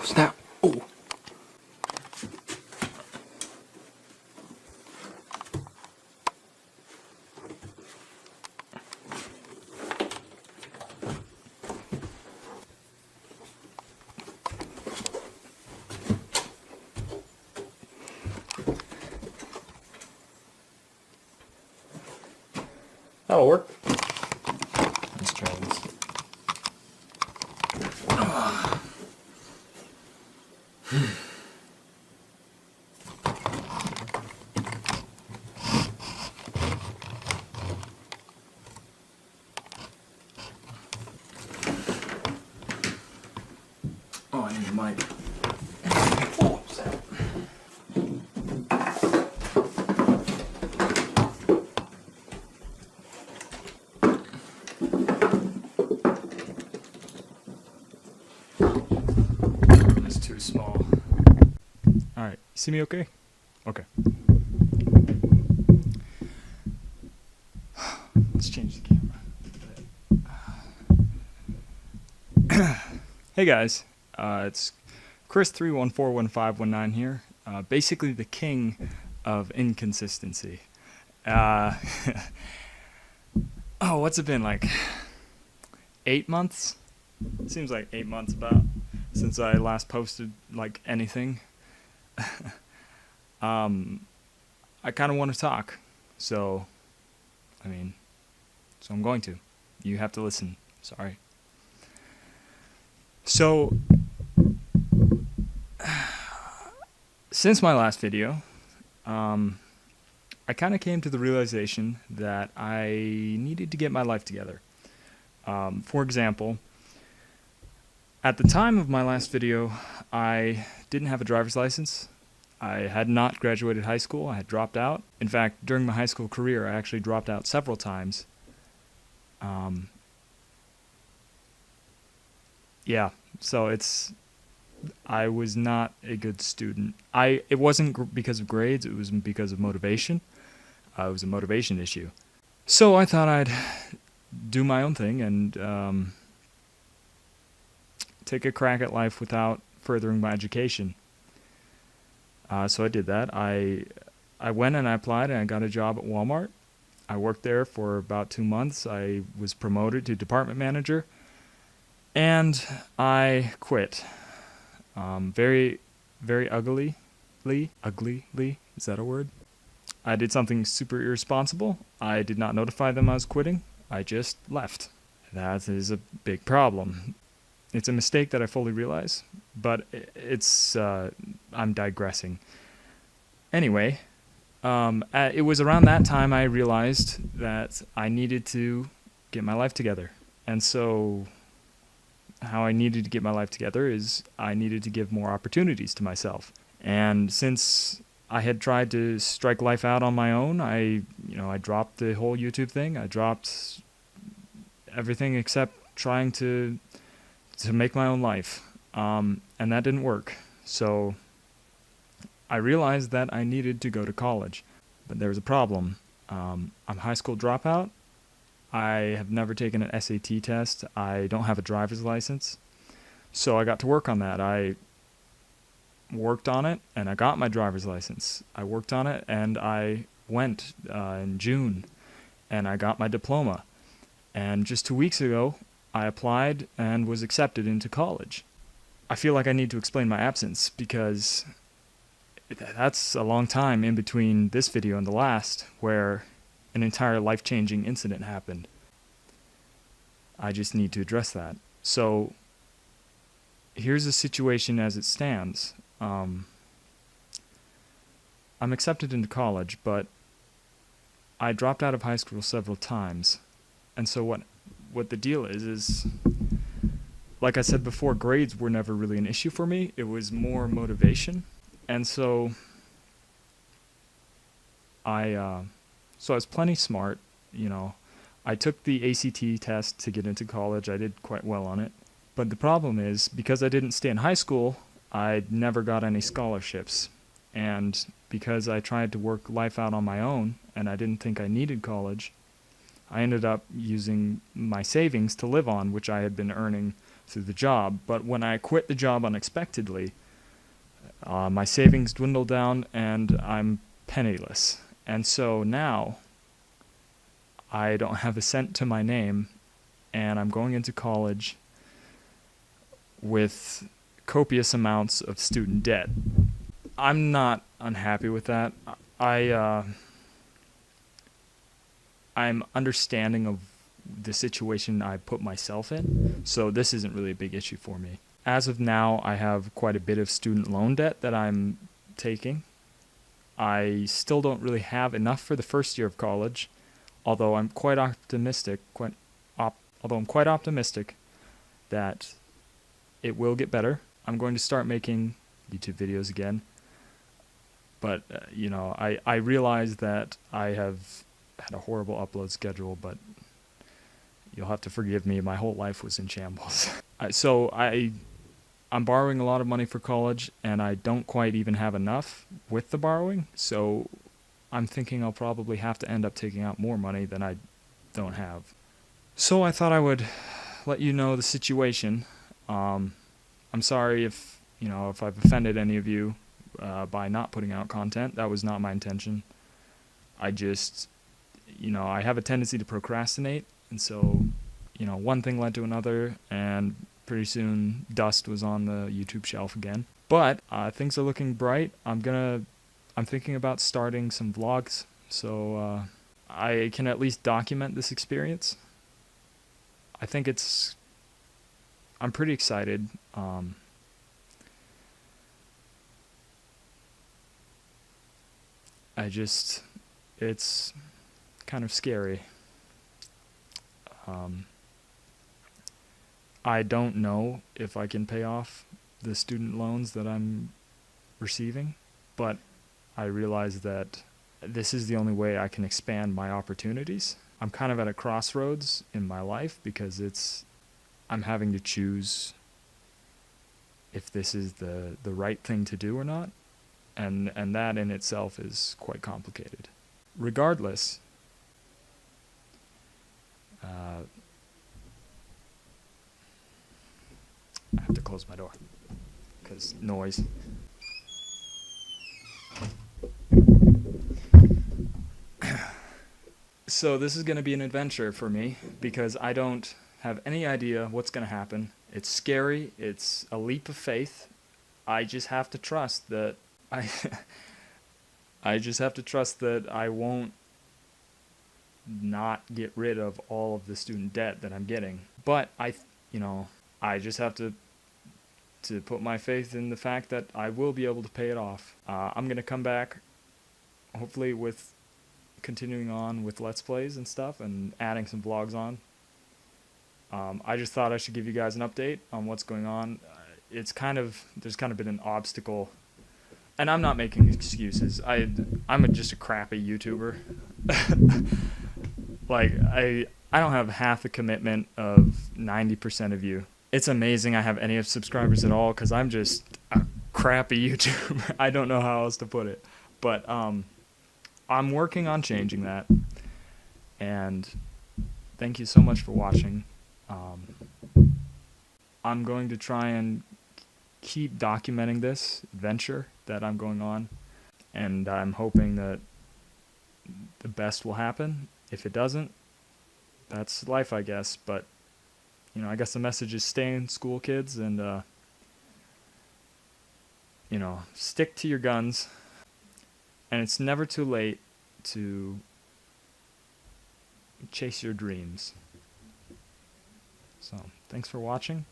snap. Oh. That'll work. Let's try this. Oh, I need a mic. Oh, snap. That's too small. Alright, see me okay? Okay. Let's change the camera. Hey guys, it's Chris3141519 here. Basically the king of inconsistency. Oh, what's it been, like 8 months? Seems like 8 months about since I last posted like anything. I kind of want to talk, so I'm going to. You have to listen. Sorry. So, since my last video, I kind of came to the realization that I needed to get my life together. For example, at the time of my last video, I didn't have a driver's license. I had not graduated high school. I had dropped out. In fact, during my high school career, I actually dropped out several times. Yeah, so I was not a good student. It wasn't because of grades, it was because of motivation. It was a motivation issue. So I thought I'd do my own thing and take a crack at life without furthering my education. So I did that. I went and I applied and I got a job at Walmart. I worked there for about 2 months. I was promoted to department manager. And I quit. Very, very uglily. Uglily? Is that a word? I did something super irresponsible. I did not notify them I was quitting. I just left. That is a big problem. It's a mistake that I fully realize, but I'm digressing. Anyway, it was around that time I realized that I needed to get my life together. And so how I needed to get my life together is I needed to give more opportunities to myself. And since I had tried to strike life out on my own, I dropped the whole YouTube thing. I dropped everything except trying to make my own life. And that didn't work. So I realized that I needed to go to college. But there was a problem. I'm a high school dropout. I have never taken an SAT test. I don't have a driver's license. So I got to work on that. I worked on it and I got my driver's license. I worked on it and I went in June and I got my diploma. And just 2 weeks ago, I applied and was accepted into college. I feel like I need to explain my absence because that's a long time in between this video and the last where an entire life-changing incident happened. I just need to address that. So here's the situation as it stands. I'm accepted into college, but I dropped out of high school several times. And so what the deal is like I said before, grades were never really an issue for me. It was more motivation. And so I was plenty smart, I took the ACT test to get into college. I did quite well on it. But the problem is, because I didn't stay in high school, I never got any scholarships. And because I tried to work life out on my own, and I didn't think I needed college, I ended up using my savings to live on, which I had been earning through the job. But when I quit the job unexpectedly, my savings dwindled down and I'm penniless. And so now I don't have a cent to my name, and I'm going into college with copious amounts of student debt. I'm not unhappy with that. I'm understanding of the situation I put myself in, so this isn't really a big issue for me. As of now, I have quite a bit of student loan debt that I'm taking. I still don't really have enough for the first year of college, although I'm quite optimistic that it will get better. I'm going to start making YouTube videos again, but I realize that I have had a horrible upload schedule, but you'll have to forgive me. My whole life was in shambles. I'm borrowing a lot of money for college, and I don't quite even have enough with the borrowing, so I'm thinking I'll probably have to end up taking out more money than I don't have. So I thought I would let you know the situation. I'm sorry if I've offended any of you by not putting out content. That was not my intention. I just, I have a tendency to procrastinate, and so, one thing led to another, and pretty soon dust was on the YouTube shelf again. But things are looking bright. I'm thinking about starting some vlogs, so I can at least document this experience. I'm pretty excited. It's kind of scary. I don't know if I can pay off the student loans that I'm receiving, but I realize that this is the only way I can expand my opportunities. I'm kind of at a crossroads in my life because I'm having to choose if this is the right thing to do or not, and that in itself is quite complicated. Regardless, I have to close my door because noise. So this is going to be an adventure for me because I don't have any idea what's going to happen. It's scary. It's a leap of faith. I just have to trust that I won't not get rid of all of the student debt that I'm getting. But I just have to put my faith in the fact that I will be able to pay it off. I'm going to come back, hopefully with continuing on with Let's Plays and stuff and adding some vlogs on. I just thought I should give you guys an update on what's going on. There's kind of been an obstacle, and I'm not making excuses. I'm just a crappy YouTuber. Like, I don't have half the commitment of 90% of you. It's amazing I have any subscribers at all because I'm just a crappy YouTuber. I don't know how else to put it. But I'm working on changing that. And thank you so much for watching. I'm going to try and keep documenting this venture that I'm going on. And I'm hoping that the best will happen. If it doesn't, that's life, I guess. But I guess the message is stay in school, kids, and stick to your guns. And it's never too late to chase your dreams. So, thanks for watching.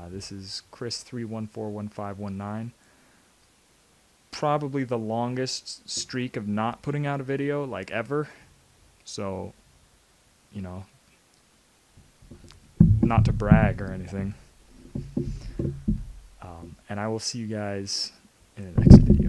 This is Chris3141519. Probably the longest streak of not putting out a video, like, ever. So, not to brag or anything. And I will see you guys in the next video.